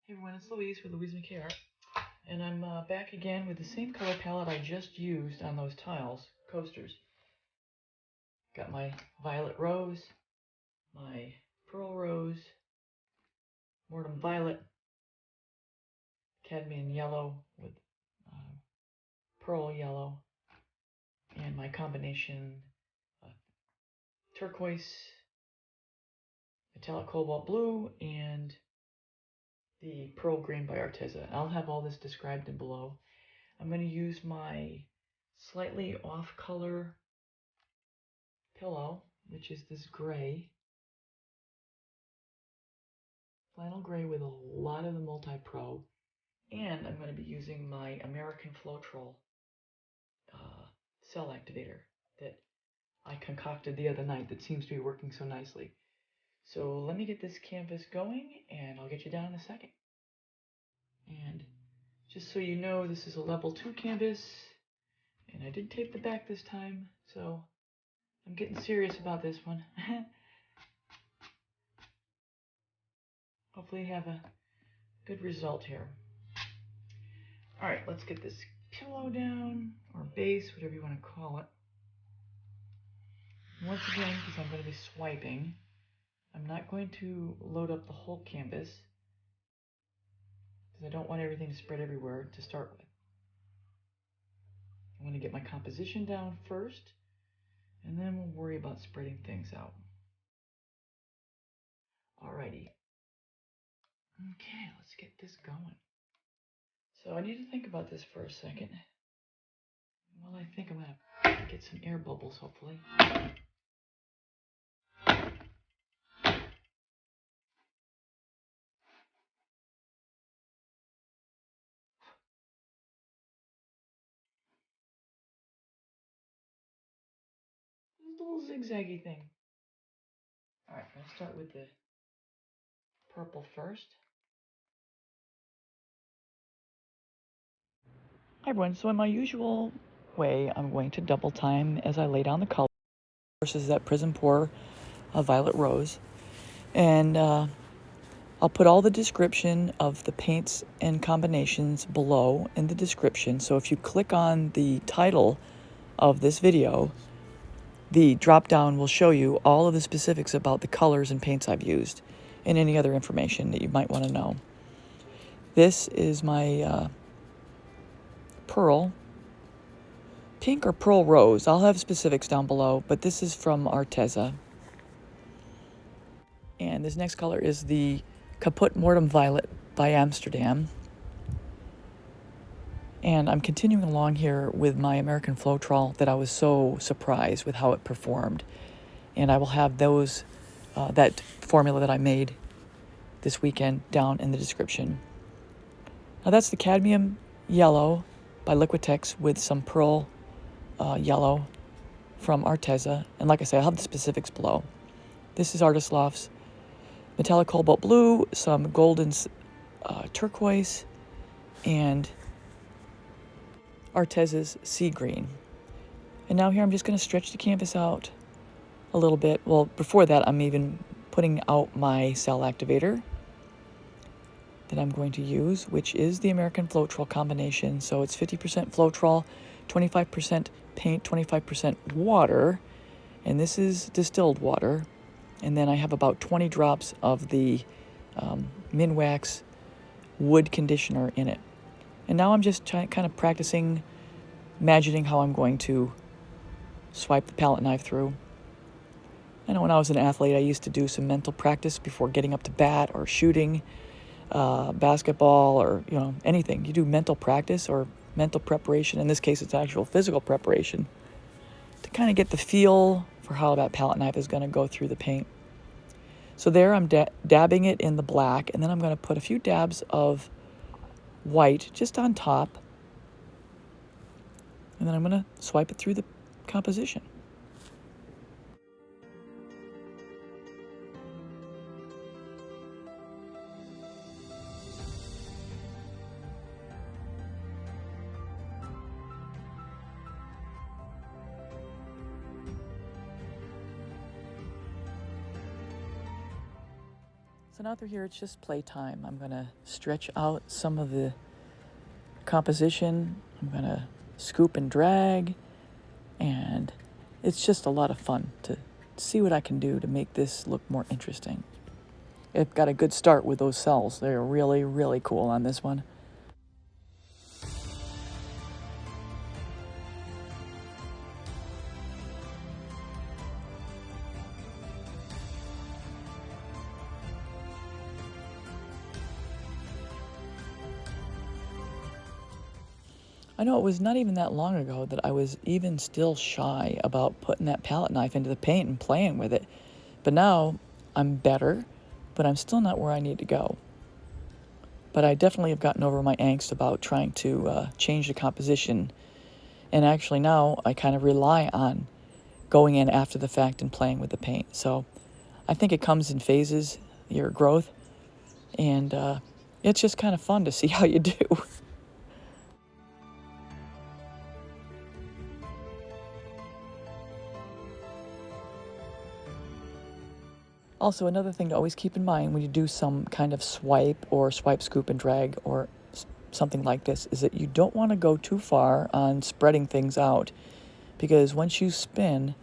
Hey everyone, it's Louise with Louise McKay Art, and I'm back again with the same color palette I just used on those tiles, coasters. Got my violet rose, my pearl rose, Mortem violet, cadmium yellow with pearl yellow, and my combination turquoise, metallic cobalt blue, and the pearl green by Arteza. I'll have all this described in below. I'm going to use my slightly off color pillow, which is this gray, flannel gray with a lot of the MultiPro, and I'm going to be using my American Floetrol cell activator that I concocted the other night that seems to be working so nicely. So let me get this canvas going and I'll get you down in a second. And just so you know, this is a level 2 canvas, and I did tape the back this time, so I'm getting serious about this one. Hopefully have a good result here. Alright, let's get this pillow down, or base, whatever you want to call it. Once again, because I'm going to be swiping, I'm not going to load up the whole canvas, because I don't want everything to spread everywhere to start with. I'm going to get my composition down first, and then we'll worry about spreading things out. Alrighty. Okay, let's get this going. So I need to think about this for a second. Well, I think I'm going to get some air bubbles, hopefully. This little zigzaggy thing. Alright, I'm going to start with the purple first. Hi everyone, so in my usual way, I'm going to double time as I lay down the color versus that Prismpour Violet Rose. And I'll put all the description of the paints and combinations below in the description. So if you click on the title of this video, the drop down will show you all of the specifics about the colors and paints I've used and any other information that you might want to know. This is my pearl, pink or pearl rose. I'll have specifics down below, but this is from Arteza. And this next color is the Caput Mortem Violet by Amsterdam. And I'm continuing along here with my American Floetrol that I was so surprised with how it performed. And I will have those, that formula that I made this weekend down in the description. Now that's the cadmium yellow by Liquitex with some pearl yellow from Arteza. And like I say, I'll have the specifics below. This is Artist Loft's metallic cobalt blue, some golden turquoise, and Arteza's sea green. And now here I'm just going to stretch the canvas out a little bit. Well, before that, I'm even putting out my cell activator that I'm going to use, which is the American Floetrol combination. So it's 50% Floetrol, 25% paint, 25% water, and this is distilled water. And then I have about 20 drops of the MinWax Wood conditioner in it. And now I'm just kind of practicing, imagining how I'm going to swipe the palette knife through. I know when I was an athlete, I used to do some mental practice before getting up to bat or shooting basketball or anything. You do mental practice or mental preparation. In this case, it's actual physical preparation to kind of get the feel for how that palette knife is going to go through the paint. So there I'm dabbing it in the black, and then I'm going to put a few dabs of white just on top, and then I'm going to swipe it through the composition. So now through here, it's just playtime. I'm gonna stretch out some of the composition. I'm gonna scoop and drag, and it's just a lot of fun to see what I can do to make this look more interesting. It got a good start with those cells. They're really, really cool on this one. I know it was not even that long ago that I was even still shy about putting that palette knife into the paint and playing with it. But now I'm better, but I'm still not where I need to go. But I definitely have gotten over my angst about trying to change the composition. And actually now I kind of rely on going in after the fact and playing with the paint. So I think it comes in phases, your growth. And it's just kind of fun to see how you do. Also, another thing to always keep in mind when you do some kind of swipe or swipe, scoop, and drag or something like this is that you don't want to go too far on spreading things out, because once you spin,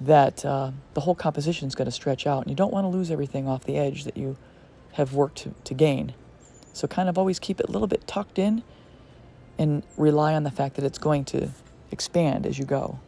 that the whole composition is going to stretch out, and you don't want to lose everything off the edge that you have worked to gain. So kind of always keep it a little bit tucked in and rely on the fact that it's going to expand as you go.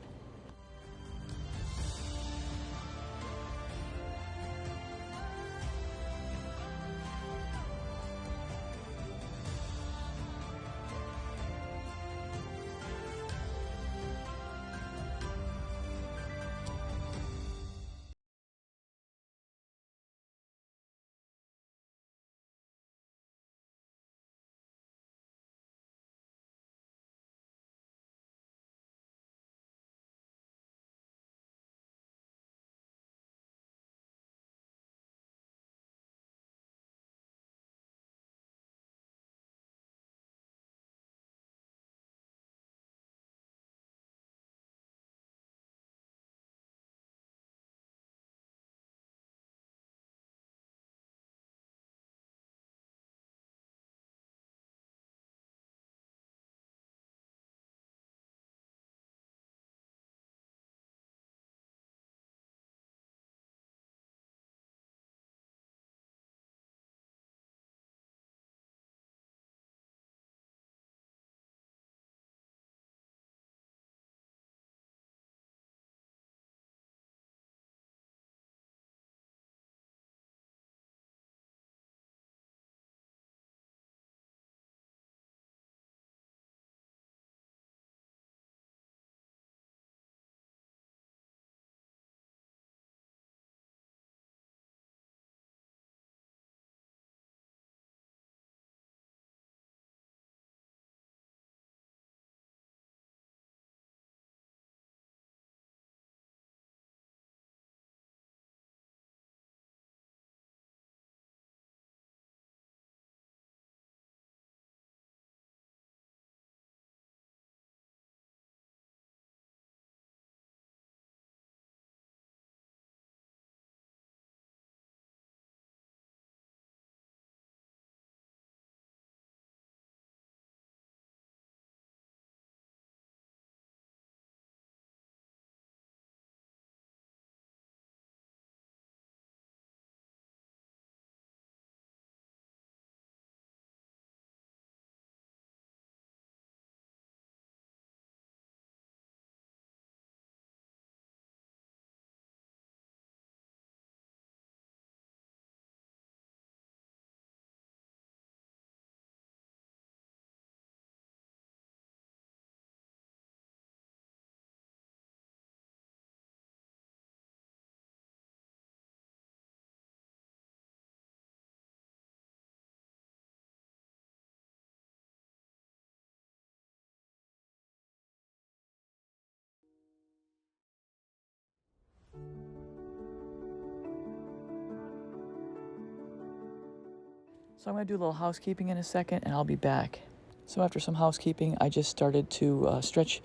So I'm going to do a little housekeeping in a second, and I'll be back. So after some housekeeping, I just started to stretch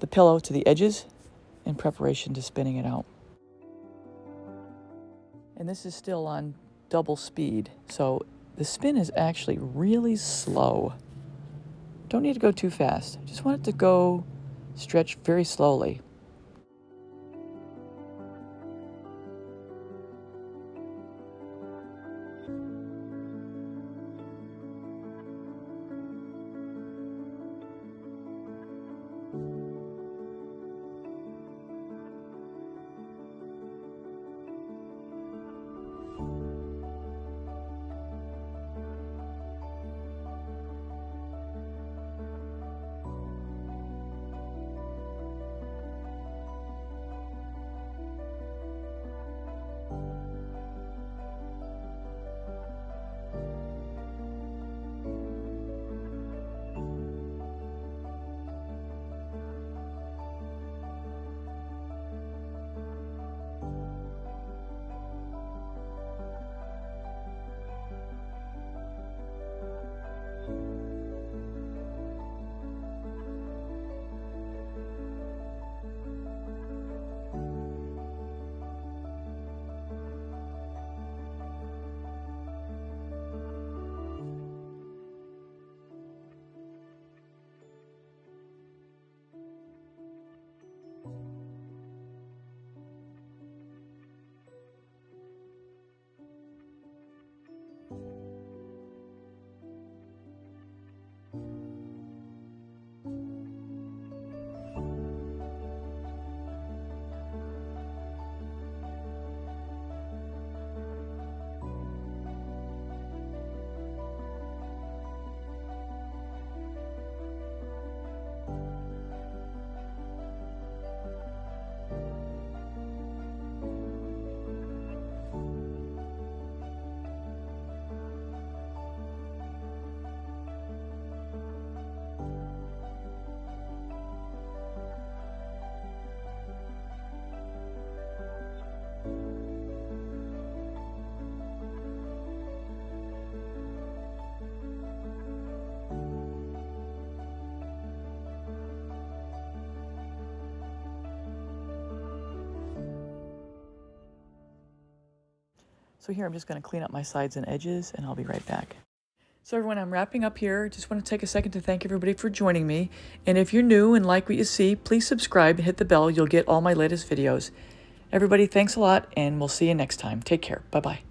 the pillow to the edges in preparation to spinning it out. And this is still on double speed. So the spin is actually really slow. Don't need to go too fast. Just want it to go stretch very slowly. So here I'm just going to clean up my sides and edges, and I'll be right back. So everyone, I'm wrapping up here. Just want to take a second to thank everybody for joining me. And if you're new and like what you see, please subscribe and hit the bell. You'll get all my latest videos. Everybody, thanks a lot, and we'll see you next time. Take care. Bye-bye.